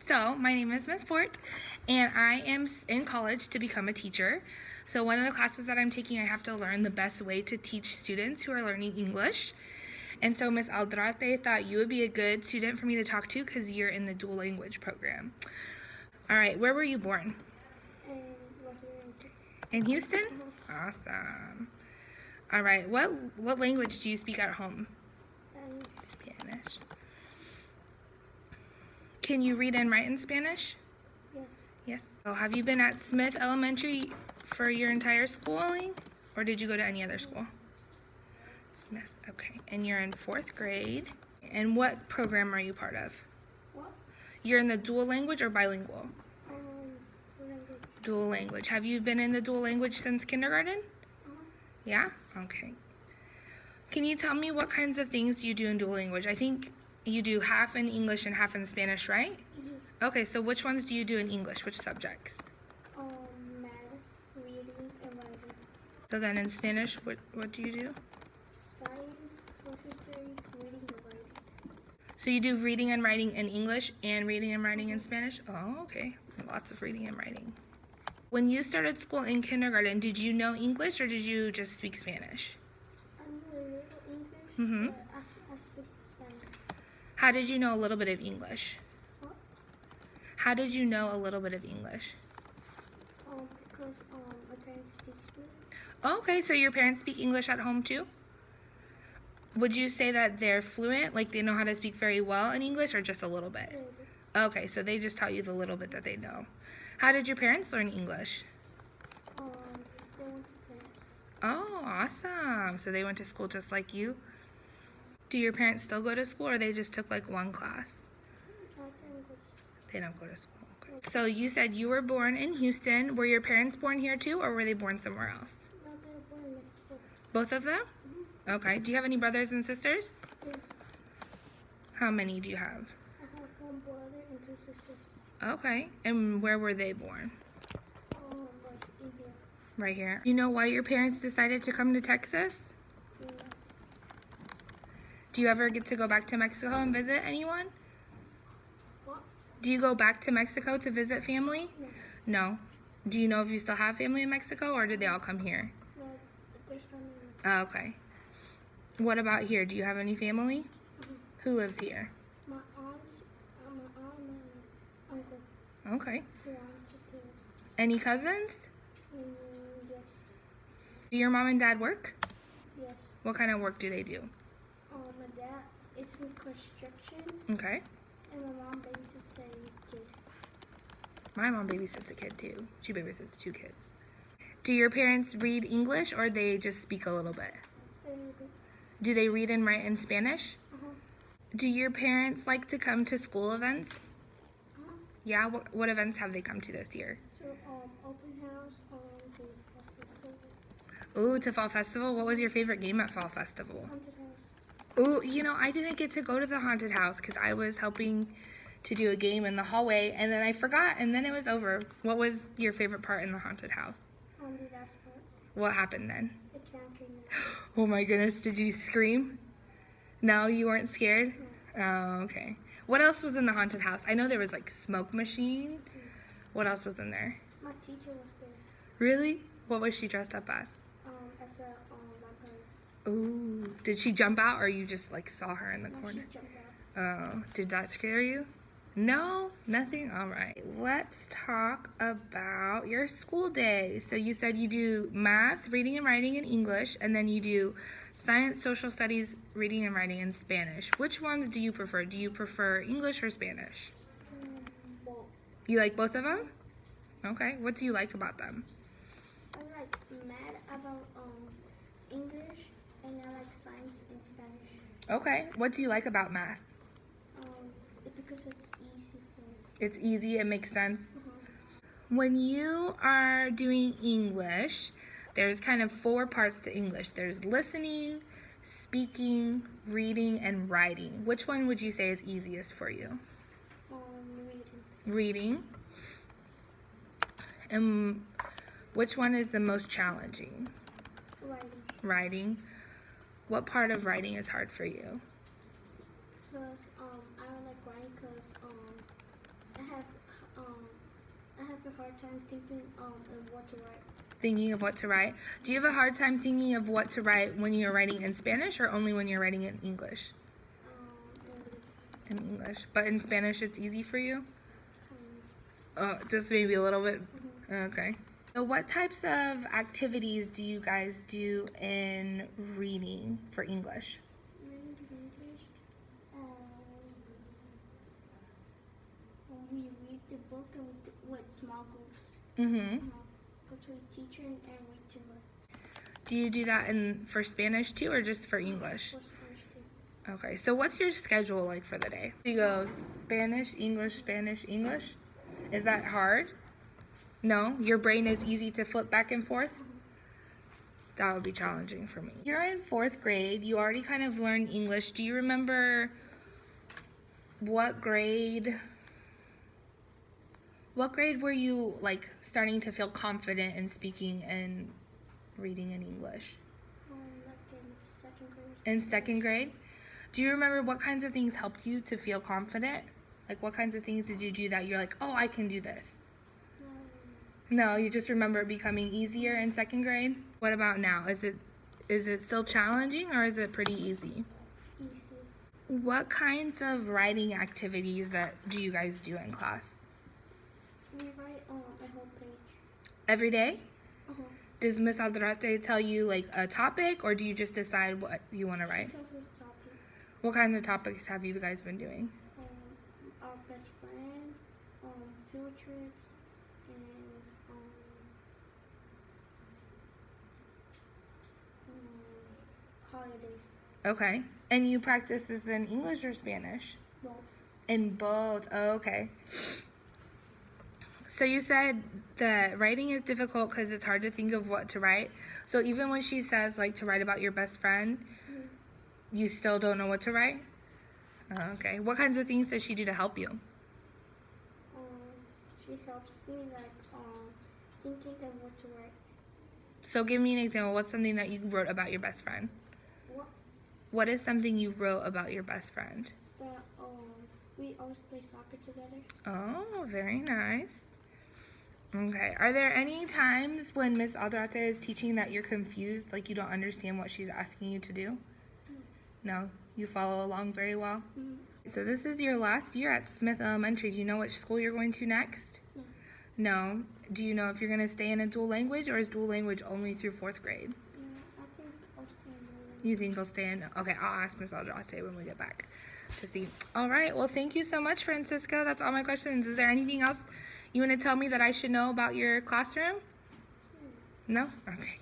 So, my name is Miss Fort, and I am in college to become a teacher. So, one of the classes that I'm taking, I have to learn the best way to teach students who are learning English. And so, Miss Aldrate thought you would be a good student for me to talk to because you're in the dual language program. All right, where were you born? In Houston? Awesome. All right, what language do you speak at home? Spanish. Can you read and write in Spanish? Yes. Yes. So have you been at Smith Elementary for your entire schooling, or did you go to any other school? Smith, okay. And you're in 4th grade. And what program are you part of? What? You're in the dual language or bilingual? Language. Dual language. Have you been in the dual language since kindergarten? Yeah? Okay. Can you tell me what kinds of things you do in dual language? I think you do half in English and half in Spanish, right? Mm-hmm. Okay, so which ones do you do in English? Which subjects? Math, reading, and writing. So then in Spanish, what do you do? Science, social studies, reading, and writing. So you do reading and writing in English and reading and writing in Spanish? Oh, okay. Lots of reading and writing. When you started school in kindergarten, did you know English or did you just speak Spanish? I know a little English, Mm-hmm. but I speak Spanish. How did you know a little bit of English? What? How did you know a little bit of English? Because my parents teach me. Oh, okay, so your parents speak English at home too? Would you say that they're fluent, like they know how to speak very well in English, or just a little bit? Maybe. Okay, so they just taught you the little bit that they know. How did your parents learn English? They went to Paris. Oh, awesome. So they went to school just like you? Do your parents still go to school, or they just took like one class? They don't go to school. Okay. So you said you were born in Houston. Were your parents born here too, or were they born somewhere else? No, they were born in Mexico. Both of them? Okay. Do you have any brothers and sisters? Yes. How many do you have? I have one brother and 2 sisters. Okay. And where were they born? Like India. Right here. You know why your parents decided to come to Texas? Yeah. Do you ever get to go back to Mexico and visit anyone? What? Do you go back to Mexico to visit family? No. No. Do you know if you still have family in Mexico, or did they all come here? No, there's family. Oh, okay. What about here? Do you have any family? Mhm. Who lives here? My aunts, my aunt and uncle. Okay. 2 aunts and 2. Any cousins? Yes. Do your mom and dad work? Yes. What kind of work do they do? My dad is in construction, Okay. and my mom babysits a kid. My mom babysits a kid too. She babysits 2 kids. Do your parents read English, or they just speak a little bit? Do they read and write in Spanish? Do your parents like to come to school events? Yeah, what events have they come to this year? So, open house, to fall festival. Ooh, to Fall Festival. What was your favorite game at Fall Festival? Haunted house. Ooh, you know, I didn't get to go to the haunted house because I was helping to do a game in the hallway, and then I forgot, and then it was over. What was your favorite part in the haunted house? The last part. What happened then? The cat came in. Oh my goodness, did you scream? No, you weren't scared? Oh, okay. What else was in the haunted house? I know there was like smoke machine. What else was in there? My teacher was there. Really? What was she dressed up as? As a vampire. Ooh, did she jump out, or you just like saw her in the corner? She jumped out. Oh, did that scare you? No, nothing? All right. Let's talk about your school day. So you said you do math, reading and writing in English, and then you do science, social studies, reading and writing in Spanish. Which ones do you prefer? Do you prefer English or Spanish? Both. You like both of them? Okay. What do you like about them? I like math about English, and I like science and Spanish. Okay. What do you like about math? Because it's easy for me. It's easy, it makes sense. When you are doing English, there's kind of 4 parts to English. There's listening, speaking, reading, and writing. Which one would you say is easiest for you? Reading. Reading. And which one is the most challenging? Writing. Writing. What part of writing is hard for you? Because I don't like writing because I have have a hard time thinking of what to write. Thinking of what to write. Do you have a hard time thinking of what to write when you're writing in Spanish or only when you're writing in English? English. In English. But in Spanish it's easy for you? Kind Just maybe a little bit? of. Okay. So what types of activities do you guys do in reading for English? Reading English. We read the book and with small groups. Mm-hmm. Go to a teacher and read to her. Do you do that for Spanish too or just for English? For Spanish too. Okay, so what's your schedule like for the day? You go Spanish, English, Spanish, English? Is that hard? No? Your brain is easy to flip back and forth? That would be challenging for me. You're in 4th grade. You already kind of learned English. Do you remember what grade were you like starting to feel confident in speaking and reading in English? Like in 2nd grade. In 2nd grade? Do you remember what kinds of things helped you to feel confident? Like what kinds of things did you do that you're like, oh, I can do this? No, you just remember it becoming easier in 2nd grade? What about now? Is it still challenging or is it pretty easy? Easy. What kinds of writing activities do you guys do in class? We write a whole page. Every day? Uh-huh. Does Miss Aldrate tell you like a topic or do you just decide what you want to write? Tells us topic. What kinds of topics have you guys been doing? Our best friend, field trips, and holidays. Okay. And you practice this in English or Spanish? Both. In both. Oh, okay. So you said that writing is difficult because it's hard to think of what to write. So even when she says like to write about your best friend, you still don't know what to write? Oh, okay. What kinds of things does she do to help you? She helps me like thinking of what to write. So give me an example. What's something that you wrote about your best friend? What? What is something you wrote about your best friend? That we always play soccer together. Oh, very nice. Okay. Are there any times when Miss Aldrate is teaching that you're confused, like you don't understand what she's asking you to do? No? You follow along very well? Mm-hmm. So this is your last year at Smith Elementary. Do you know which school you're going to next? No. Do you know if you're going to stay in a dual language or is dual language only through 4th grade? I think I'll stay in dual language. You think I'll stay in? Okay, I'll ask Miss Aldrate when we get back to see. All right. Well, thank you so much, Francisca. That's all my questions. Is there anything else you want to tell me that I should know about your classroom? No? Okay.